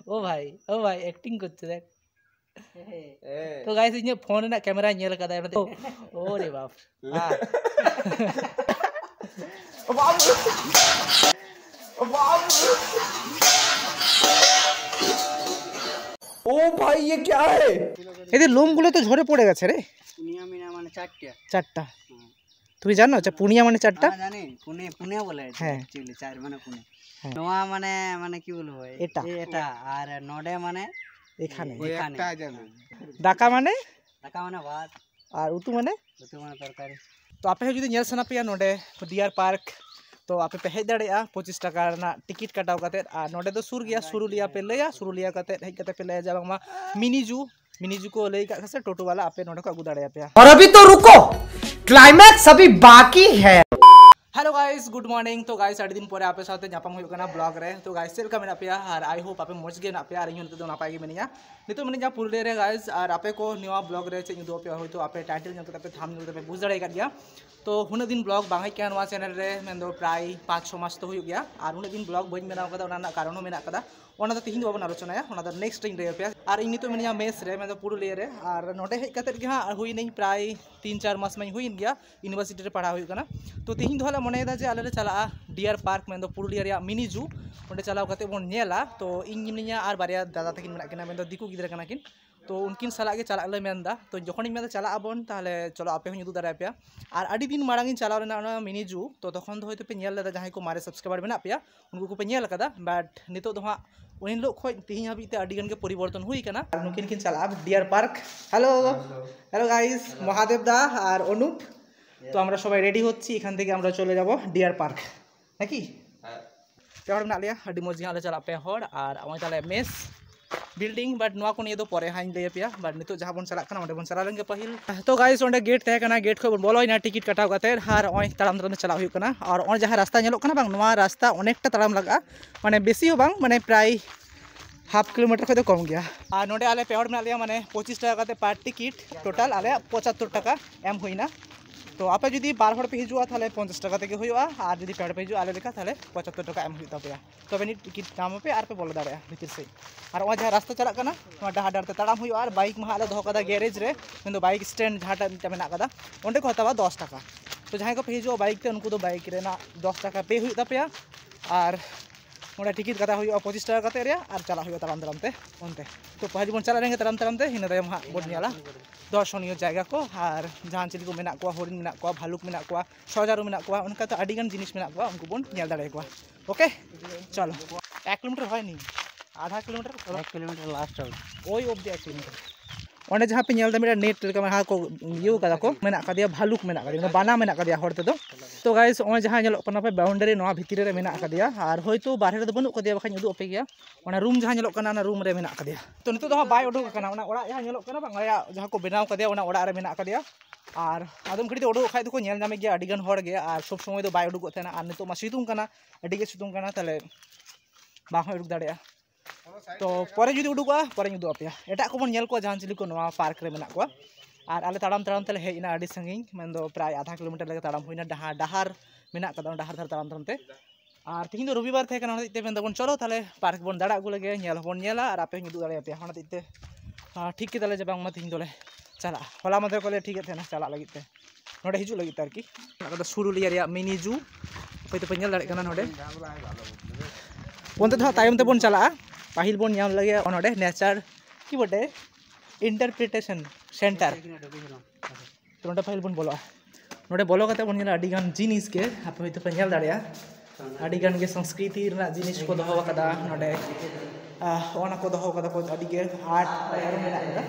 ओ भाई एक्टिंग करते देख तो गाइस इन फोन ना कैमरा नेल कदा ओ रे बाप ओ भाई ये क्या है এদের লোমগুলো তো ঝরে পড়ে গেছে রে পুনিয়া মিনা মানে চারটা তুমি জানো যে পুনিয়া মানে চারটা জানি পুনিয়া বলে হ্যাঁ অ্যাকচুয়ালি চার মানে পুনে নোয়া মানে মানে কি বলবো এটা আর নডে মানে এখানে একটা জানো ডাকা মানে ভাত আর উতু মানে তরকারি तो आपे जुदी नेल सना पे नोडे डियर पार्क तो आपे पे हेज दाड़ेया 25 टाका रना टिकट कटाव कते आ नोडे दो सुर गया सुरुलिया पे लया सुरुलिया कते हेज कते पे लया जा बांगमा मिनी जू को लई का से टोटो वाला आपे नोडे को अगु दाड़ेया पे और अभी तो रुको क्लाइमैक्स अभी बाकी है। हेलो गाइस गुड मॉर्निंग तो गाइस आड़ी दिन पर आपे साथे जापाम हुई कना ब्लॉग रे तो गाइस सेल का मेना पे और आई होप आपे मौज गे ना पे और इन तो नापाय गे मेनिया नितो मने जा पुरले रे गाइस और आपे को न्यू ब्लॉग रे चे दो पे होय तो आपे टाइटल जन पे थंबनेल पे बुझ दड़े गया तो हुना दिन ब्लॉग बांगाई क्या नवा चैनल रे मेन दो प्राय 5-6 मास तो हुई गया और हुना दिन ब्लॉग बइन बनाव कदा ओना कारण हो मेना कदा ओना तो तिहिन बाबन आलोचनाया ओना तो नेक्स्ट दिन रे पे और इन तो मेनिया मेस रे मेन दो पुरले रे और नोडे हेज कते गे हां हुई नहीं प्राय 3-4 मास में हुई गया यूनिवर्सिटी रे पढ़ा हुई कना तो तिहिन दो हला मने दा जे आले रे चला डियर पार्क में पुरुलिया रे मिनी जू ओंडे चलाव कते बोन नेला तो इन और बारिया दादा तकिन मेना किना मेन दिकू गिदरा कना किन तो उनकिन साला के चला ले मेनदा तो जखन इन चला आबन ताहले चलो आपे हूँ उदू दाड़ा पे और आड़ी दिन मारांग इन चलाव रेना मिनी जू तो तखन दो होयतो पे नेल लेदा जहां को मारे सब्सक्राइबर मेना पे उनको को पे नेल कदा बट नितो दो हां उन लोग खो तिहिन हाबिते आड़ी गन के परिवर्तन हुई कना नुकिन किन चला deer park hello hello guys Mahadev दा और अनुप तो আমরা সবাই রেডি হচ্ছি এখান থেকে আমরা চলে যাব ডিয়ার পার্ক নাকি পেহড় মেনা লিয়া আডি মজ গিয়া চালা পেহড় আর আমায় তালে মেস बिल्डिंग बट नवा को निये दो परे हाइन ले पे बट नितो जहां बन चला कना ओंडे बन चला लेंगे पहिल तो गाइस ओंडे गेट तहे कना गेट खो बोलो ना टिकट कटाव काते हार ओय ताराम ताराम चला हुई कना और ओन जहां रास्ता नेलो कना बांग नवा रास्ता अनेकटा ताराम लगा माने बेसी हो बांग माने प्राय हाफ किलोमीटर खो तो कम गया और नोडे आले पेहड़ में लिया माने 25 टाका काते पर टिकट टोटल आले 75 टाका एम हुईना तो आपे जुदी बार हड़ पे हिजुआ थाले 50 टाका तेगे हुआ और जुदी पेड़ पे हिजुआ आले लेखा थाले 75 टाका एम हुई तबे तबे नि टिकट दाम पे आर पे बोलो दाड़े भीतर से और वहाँ जहाँ रास्ता चला कना डहार डहार ते ताड़ाम हुई और बाइक में आले दोहो कदा गैरेज रे मेन दो बाइक स्टैंड जहाँ टा मेना कदा ओंडे को हतावा 10 टाका तो जहाँ को पे हिजुआ बाइक ते उनको दो बाइक रेना 10 टाका पे हुई तपे और ओंडे टिकट कदा हुई 25 टाका कते रे और चला हुई ताराम ताराम ते ओनते तो पहले बन चला रेंगे ताराम ताराम ते हिना तायम हां बोन नेला दर्शनीय जगह को और जहाँ चिली को मेना को हरिण मेना को भालुक मेना को सजारू मेना को उनका तो आड़ी गान जिनिस मेना को उनको बोन नेल दाड़े को ओके चलो 1 किलोमीटर হয় নি आधा किलोमीटर 1 किलोमीटर लास्ट ओई ऑफ द 1 किलोमीटर ओंडे जहाँ पे नेल दा नेट लेका हाँ को यू कदा को मेना कदिया भालुक मेना कदिया बाना मेना कदिया हर ते तो गाइस ओय जहाँ नेलो कना पे बाउंड्री नवा भितिर रे मेना कदिया और होयतो बाहर रे बनु कदिया बखान उदु अपे गया ओना रूम जहाँ नेलो कना ना रूम रे मेना कदिया तो नितो दो बाय उडुक कना ओना ओड़ा जहाँ नेलो कना बांग जहाँ को बनाव कदिया ओना ओड़ा रे मेना कदिया और आदम घड़ी उडुक खाय तो को नेल नामे गया अडिगन हर गे और सब समय दो बाय उडुक थेना और नितो मा सितुंग कना अडिगे सितुंग कना ताले बा हो उडुक दाड़ेया तो परे जुदी उडुका परे उदु अपे एटा को बन नेल को जहाँ चिली को नवा पार्क रे मेना को और आले ताड़ाम ताड़ाम तले हेजना आड़ी संगिन मेन दो प्राय आधा किलोमीटर लगे ताड़ाम हुईना डहार मेना कदा डहार धर ताड़ाम ताड़ाम ते और तिहिन दो रविवार थे कना ते मेन दबन चलो ताले पार्क बन दाड़ा अगु लगे नेल बन नेला और आपे उदु दाड़े पे होना ते ठीक के ताले जे बांग मा तिहिन दोले चला होला मधे कोले ठीक थे ना चला लगी ते नोडे हिजु लगी तारकी कदा सुरुलिया रे मिनी जू पे तो पेल दाड़े कना नोडे ओनते तो तायम ते बन चला पाहिल बन नाम लगे नोडे नेचर की बटे इंटरप्रिटेशन सेंटर तो नोडे पाहिल बन बोलो नोडे बोलो कते बन नेला अडिगान जिनिस के आपे होयतो पे नेल दाड़ेया अडिगान के संस्कृति रना जिनिस को दोहो कदा नोडे ओना को दोहो कदा को अडिगे आर्ट और मेना कदा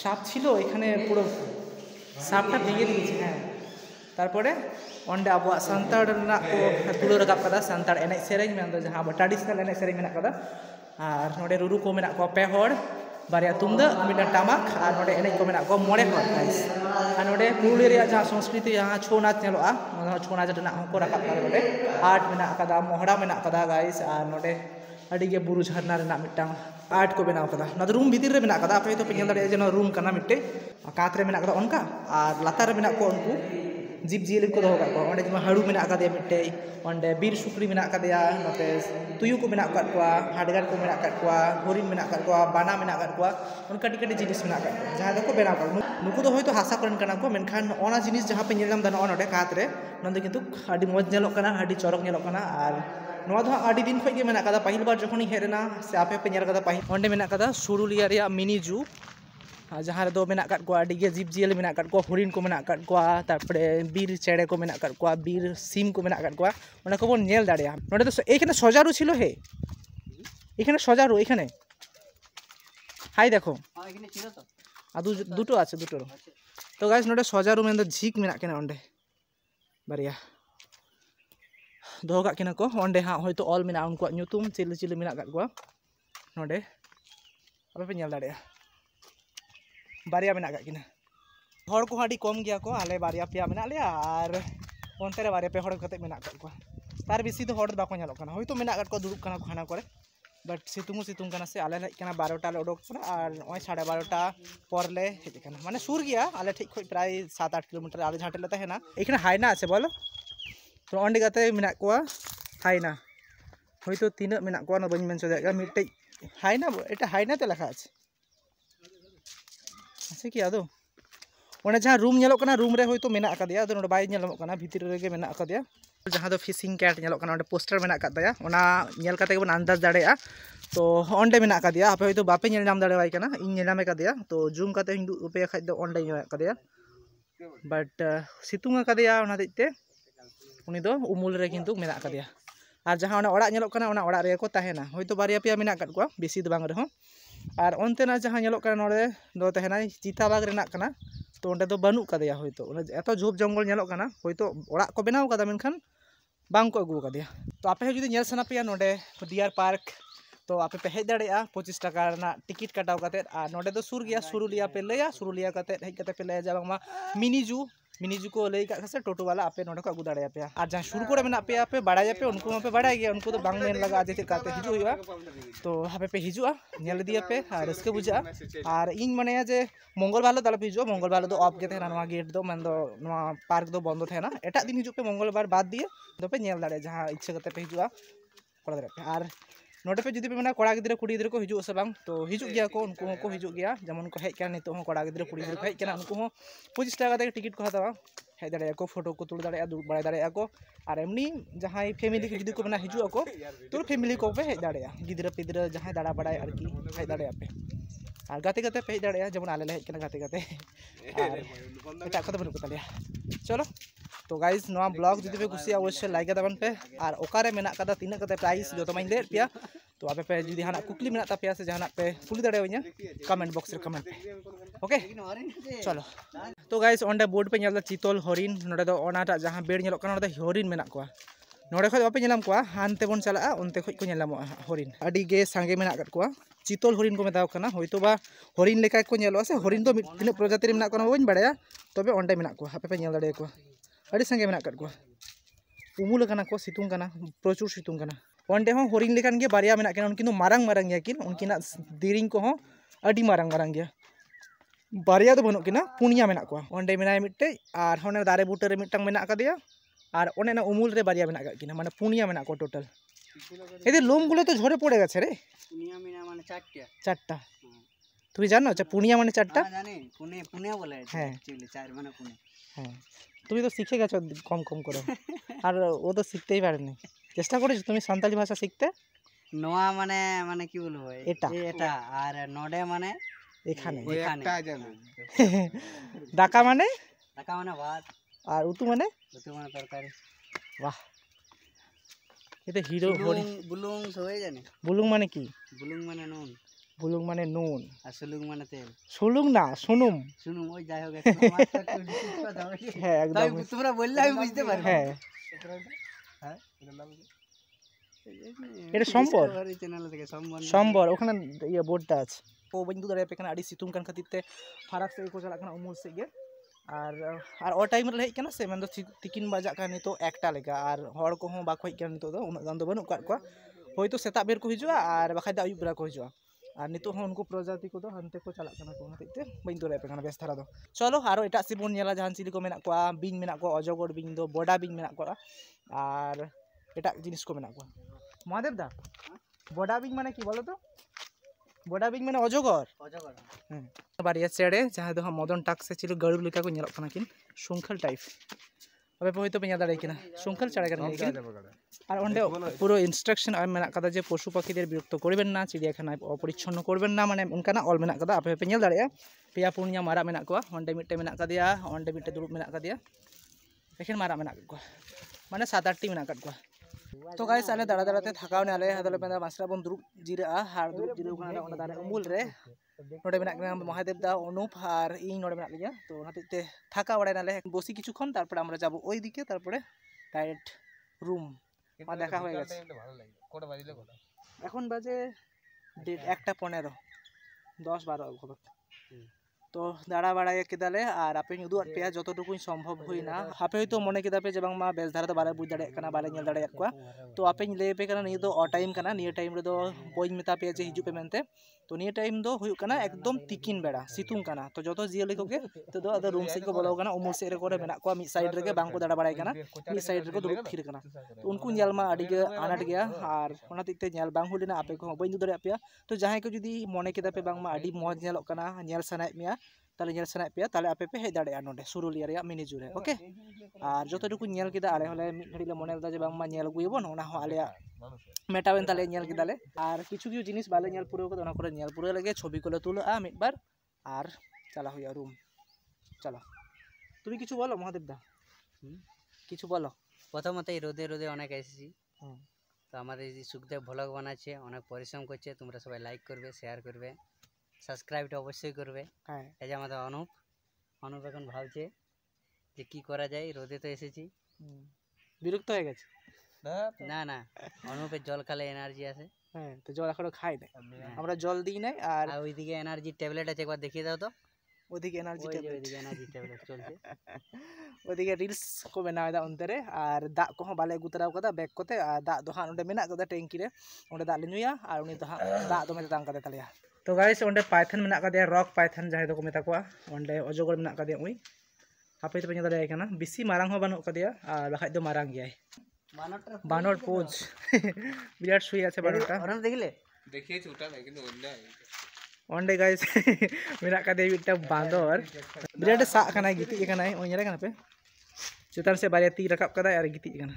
साप छिलो एखाने पुरो सापटा भेगे दिएছে হ্যাঁ তারপরে ओंडे आबो सान्ताड़ रना को तुलो रकाब कदा सान्ताड़ एने सेरेñ मेन दो जहां ट्रेडिशनल एने सेरेñ मेना कदा और नोडे रुरु को मेना को पे हड़ बारिया तुमदा मिडा टामाक और नोडे एने को मेना को मोड़े हड़ गाइस और नोडे पुरुलिया रे जहां संस्कृति जहां छौ नाच नेलोआ छौ नाच रना को रकाब करे नोडे आर्ट मेना कदा मोहड़ा मेना कदा गाइस और नोडे अडिगे बुरु झरना रना मिटांग आर्ट को बनाव कदा ना रूम भीतर रे मेना कदा आपे तो पे नेल दाड़े जे रूम कना मिटे कात रे मेना कदा उनका और लातार रे मेना को उनको जीव जील को दो का हाड़ू में मिट्टे अंडे बीर सुक्री में नोते तुयु को हाडगार को हरिण में बाना में कटी कटी जिनिस में जहाँ को बनाव नुकू हयतो हासा करन को मेनखान ओना जिनिस जहाँ पे नेलम दा नोडे कातरे नोंदे किन्तु आडी मज नेलोग कना आडी चरक नेलोग कना आर नोआ दो आडी दिन खय गे मेना कदा पहिल बार जखोनी हेरेना से आपे पे नेल कदा पहिल ओंडे मेना कदा सुरुलिया रिया मिनी जू जहाँ रे दो मेना कट को आडी गे जीव जियल मेना कट को हरिण को मेना कट को तारपरे बीर चेड़े को मेना कट को बीर सीम को मेना कट को ओना को बोन नेल दाड़िया नोडे तो एखाने सजारु छिलो हे एखाने सजारु एखाने हाई देखो एखाने छिलो तो आदु दुटो आछे दुटो तो गाइस नोडे सजारु मेन दो झिक मेना केना ओंडे बारिया दोगा किना को ओंडे हा होयतो ऑल मेना उनको ᱧᱩᱛᱩᱢ चिली चिली मेना कट को नोडे अबे पे नेल दाड़िया बारिया मेना किना हर को हाडी कम गया को आले बारिया पिया मेना लिया और ओनते रे बारिया पे हर कते मेना कट को तार बेसी तो हर बाको नेलो कना होयतो मेना कट को दुरुब कना को खाना करे बट सितुंग कना से आले हेज कना 12टा ले ओडोक कना और ओय 12:30 पर ले हेज कना माने सुर गया आले ठीक खय प्राय 7-8 किलोमीटर आले झाटे ले तहेना एखाने हायना आछे बोलो तो ओंडे गाते मेना को हायना होयतो तीना मेना को ना बन मेन सोदा मिटे हायना एटा हायना ते लेखा आछे आछे कि आदो ओने जहाँ रूम नेलो कना रूम रे होयतो मेना आकादिया आदो नोडे बाय नेलोक कना भितर रेगे मेना आकादिया जहाँ दो फिशिंग कैट नेलोक कना ओंडे पोस्टर मेना आकादिया ओना नेल काते गेबन अंदाज दाड़ेया तो ओंडे मेना आकादिया आपे होयतो बापे नेल नाम दाड़ेवाय कना इन नेल नाम आकादिया तो जूम काते हिंदू उपे खाय दो ओंडे नेल आकादिया बट सितुंग आकादिया ओना देते उनी दो उमुल रे किन्तु मेना आकादिया और जहाँ ओना ओड़ा नेलोक कना ओना ओड़ा रे को ताहेना होयतो बारिया पिया मेना काट को बेसी दो बांग रेहो और ओनतेना जहाँ नेलोक कना नोडे दो तहेना चिताबाग रेनाक कना तो ओंडे दो बानुक कादिया होयतो एत झोप जंगल नेलोक कना होयतो ओड़ा को बनाव कादा मेनखान बांग को अगु कादिया तो आपे जुदी नेल सना पेया नोडे डियर पार्क तो आपे पे हेज दाड़ेया 25 टाका रना टिकिट कटाव काते और नोडे दो सुर गया सुरुलिया पे लैया सुरुलिया काते हेज काते पे लैया जाबांगमा मिनी जू को लई का से टोटो वाला आपे नोडे को अगु दाड़ेया पे और जहाँ शुरू करे मेना पे आपे बाड़ाया पे उनको पे बाड़ाय गया उनको तो बांग मेन लगा जे काते हिजु हुआ तो आपे पे हिजुआ नेल दिया पे और रस्के बुझा और इन माने जे मंगल बार दाला पे हिजुआ मंगल बार दो ऑफ गे थेना नोआ गेट दो मन दो नोआ पार्क दो बंद थेना एटा दिन हिजु पे मंगल बार बाद दिए दो पे नेल दाड़े जहाँ इच्छा करते पे हिजुआ कोड़ा दाड़े पे और नोडे पे जुदी पे मेना कोड़ा गिद्रा कुड़ी गिद्रा को हिजु से बांग तो हिजु गया को उनको को हिजु गया जेमन को हेज काना नितो कोड़ा गिद्रा कुड़ी गिद्रा हेज काना उनको 25 टाका ते टिकिट को हतावा हेज दाड़े को फोटो को तुल दाड़े दुड़ बाड़ाय दाड़े को और एमनी जहाँ फैमिली को जुदी को मेना हिजु को तो फैमिली को पे हेज दाड़े गिद्रा पिद्रा जहाँ दाड़ा बाड़ाय आरकी हेज दाड़े पे और गाते गाते पे हेज दाड़े जेमन आले ले हेज काना गाते गाते और एटा को बनु को तालिया चलो तो गाइस नोआ ब्लॉग जुदी पे कुसिया अवश्य लाइक दाबन पे और ओकारे मेना कदा तीना कते प्राइस जो माइन ले पिया तो आपे पे जुदी हाना कुकली मेना तापिया से जहाना पे कुली दाड़ेवኛ कमेंट बॉक्स रे कमेंट पे ओके चलो तो गाइस ओंडे बोर्ड पे नेल चितल हरिण नोडे दो ओनाटा जहां बेड नेलोक कना नोडे हरिण मेना कोआ नोडे खय बापे नेलाम कोआ हानते बन चला ओनते खय को नेलाम हरिण आडी गे सांगे मेना कट कोआ चितल हरिण को मेताव कना होयतो बा हरिण लेका को नेलो से हरिण दो तिने प्रजाति रे मेना कोना बन बाड़ाया तबे ओंडे मेना कोआ आपे पे नेल दाड़े को आडी सांगे मेना कट कोआ उमुल कना को सितुंग कना प्रचुर सितुंग कना ओंडे हो हरिण लेकान गे बारिया मेना केना उनकिन मारंग मारंग गया किन उनकिना दिरिंग को हो आडी मारंग मारंग गया बारिया दो बनुक किना पुनिया मेना को ओंडे मेना मिट्टे और होने दारे बूटे रे मिटटांग मेना कादिया और ओने ना उमुल रे बारिया मेना किना माने पुनिया मेना को टोटल एदे लोम गुलो तो झरे पड़े गेছে रे पुनिया मेना माने चारटा তুমি জানো আচ্ছা পুনিয়া মানে চারটা জানি পুনিয়া বলে एक्चुअली চার মানে পুনে হ্যাঁ তুমি তো শিখে গেছো কম কম করে আর ও তো শিখতেই পারেনি চেষ্টা করেছো তুমি সান্তালি ভাষা শিখতে নোয়া মানে মানে কি বলবো এটা আর নডে মানে এখানে একটা জানো ডাকা মানে ভাত আর উতু মানে তরকারি বাহ এটা হিরো হরি বুলুং সবাই জানে বুলুং মানে কি বুলুং মানে নুন আর সুলুং না সুনুম ওই যাই হোক একটা হ্যাঁ একদম তোমরা বললে আমি বুঝতে পারি হ্যাঁ এটা সম্বর চ্যানেল থেকে সম্বর ওখানে ইয়া বোর্ডটা আছে ও বন্ধু দাঁড়ায় পেখানে আড়ি সিতুং কান খাতিরতে ফারাক से को चला खाना उमुल से गे और ओ टाइम रे हेकना से मन तिकिन बजा का नितो एकटा लेगा और हर को हो बाको हेकना नितो दो उना गान दो बनु काट को होयतो सेता बेर को हिजुआ और बाखाय दा अयुब बेरा को हिजुआ और नितो हूँ उनको प्रजाति को हनते को चला को हते बी दूर पे बेस धारा दो चलो और एट सी बन जहां चिली को मेना बिंग मेना अजगर बिंग दो बड़ा बिंग मेना और एट जिनिस को मेना महादेव दा बड़ा बिंग माने कि बोलो तो बड़ा बिंग माने अजगर बारिया चेड़े जहाँ दो मदन टाक से चिली गरुड़ लेका को नेलोग किन शृंखल टाइप अबे पे पे दाड़ा शृंखल चढ़ा और अंडे पूरा इंस्ट्रक्शन मेना जे पशु पाखी विरक्त करबेन ना चिड़ियाखाना अपरिच्छन्न करबेन ना माने उनका ऑल मेना आपे पे दाड़ा पेया पुनिया मारा मेना अंडे मिट्टे मेना अंडे मिट्टे दुड़ुब मेना एखेन मारा मेना माने 7-8 मेना तो गाइस आले दाड़ा दाड़ाते थकावने आले हदले पेंदा मासरा बन दुड़ुब जिरा हार दुड़ुब जिरु खाना ओना दारे उमुल रे नोडे मेना महादेव दा अनुप और इन नोडे मेना लिया तो नाते थाका बड़ाय नाले बसी किछु खन तारपर आमरा जाबो ओई दिके तारपरे डायरेक्ट रूम मा देखा হয়ে গেছে কোটা বাজিলে কোটা এখন বাজে 1:15 10-12 খবর तो दाड़ा बाड़ा केदाले और आपे उदुआद पे जतटुकुन सम्भव हुईना आपे तो मने केदा पे जे बांग मा बेस धारा तो बारे बुझ दाड़े कना बारे नेल दाड़े याकवा तो आपे ले पे कना निये दो अ टाइम कना निये टाइम रे दो बोइन मेता पे जे हिजु पे मेनते तो निये टाइम दो हुयु कना एकदम तिकिन बेड़ा सितुंग कना तो जतो जियली कोगे तो दो अदर रूम से को बोलो कना उमुल से रे कोरे मेना को मी साइड रे बांग को दाड़ा बाड़ाय कना मी साइड रे को दुड़ुब थिर कना तो उनको नेल मा आडी गे आनाट गया और ओना तिते नेल बांग हुलिना आपे को बइन दाड़े आपे तो जहां को जुदी मने केदा पे बांग मा आडी मौज नेलोग कना नेल सनाय मिया ताले नेल सनाय पे ताले आपे पे हे दाड़े नोडे सुरुलिया रे मिनी जुरे ओके और जतटुकु नेल केदा आले हले मिड घड़ी ले मने दा जे बांग मा नेल गुयबन ओना हो आले मेटावेन ताले नेल केदाले और किछु किछु जिनिस बाले नेल पुरो को ओना करे नेल पुरो लगे छवि कोले तुला मिड बार और चला हुआ रूम चलो তুমি কিছু বলো মহাদেব দা কিছু বলো প্রথমতেই রোদে রোদে অনেক এসেছি তো আমাদের এই সুখদেব ব্লগ বানাচ্ছে অনেক পরিশ্রম করছে তোমরা সবাই লাইক করবে শেয়ার করবে সাবস্ক্রাইবটা অবশ্যই করবে হ্যাঁ এই যে আমাদের অনুপ এখন ভাবছে যে কি করা যায় রোদে তো এসেছি বিরক্ত হয়ে গেছে না না অনুপের জল খেলে এনার্জি আসে হ্যাঁ তো জল এখনো খাই নাই আমরা জল দিই নাই আর ওইদিকে এনার্জি ট্যাবলেট আছে একবার দেখিয়ে দাও তো ওদিকে এনার্জি ট্যাবলেট চলছে ওদিকে রিলস को बनावेदा उनते रे और दा को बाले गुतराव कदा बैग कोते दा दो हां ओंडे मेना कदा टैंकी रे ओंडे दा लेनुया और उनी तो हां दा दो मेता तांग कदा तलिया तो गाइस ओंडे पाइथन मेना कदा रॉक पाइथन जाहे दो को मेता को ओंडे अजगर मेना कदा उई हापे तो पेना दाय कना बिसी मारांग हो बानु कदिया और बाखाय दो मारांग गयाय बानर पोज बिराट सुई আছে বানরটা ওরা দেখলে দেখিয়েছি ওটা না কিন্তু অন্য ओंडे गाइस मेना कदे बिटा बांदर बिराट सा कना गिति कना ओय नेरे कना पे चेतान से बारे ती रकाब कदा और गिति कना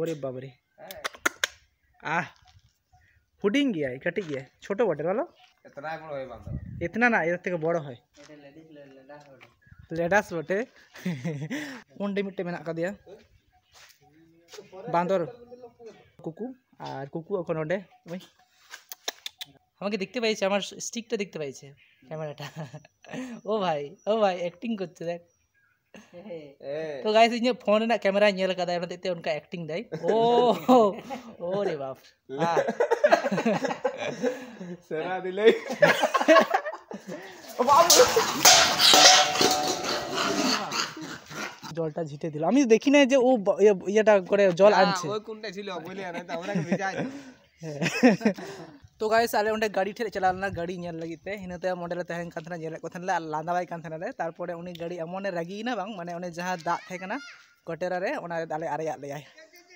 ओरे बाबरे आ हुडिंग गया कटी गया छोटो बटे वाला इतना बड़ होय बांदर इतना ना एर থেকে বড় হয় लेडास बटे ओंडे मिट्टे मेना कदिया बांदर कुकु और कुकु এখন ওডে ওই আমাকে দেখতে পাইছে আমার স্টিকটা দেখতে পাইছে ক্যামেরাটা ও ভাই অ্যাক্টিং করছে দেখ तो गाइस इन फोन ना कैमरा नेल कदा एना देते उनका एक्टिंग दाई ओ रे बाप सेना दिले জলটা ঝিটে দিল আমি দেখি না যে ও ইয়েটা করে জল আনছে ওই কোনটা ছিল বলে না তো আমরা ভিজাই तो गाइस आले उन्हें गाड़ी ठे चलाना गाड़ी नेल लगिते हिनते मॉडल तहन काथना नेल को थनले लांदा बाय काथना ले तारपरे उनी गाड़ी एमोने रागी ना बांग माने उनी जहां दा थे कना कटेरा रे ओना आले आरेया लेयाय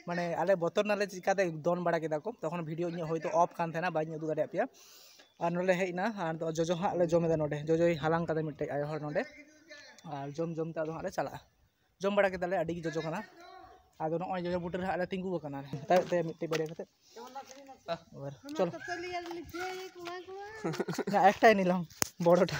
माने आले बोतर नाले चिकाते दोन बड़ा केदा को तखन वीडियो इन होयतो ऑफ कान थेना बाय उदु दाड़े पिया और नोले हेइना और जोजो हा ले जमे नोडे जोजो हालांग कदा मिटे आय हर नोडे और जम ता दो हाले चला जम बड़ा केदाले आडी जोजो कना आदो नय जोजो बुटर हाले तिंगु कना ते मिटे बड़े कते चलो ना एकटाई निलाम बड़ोटा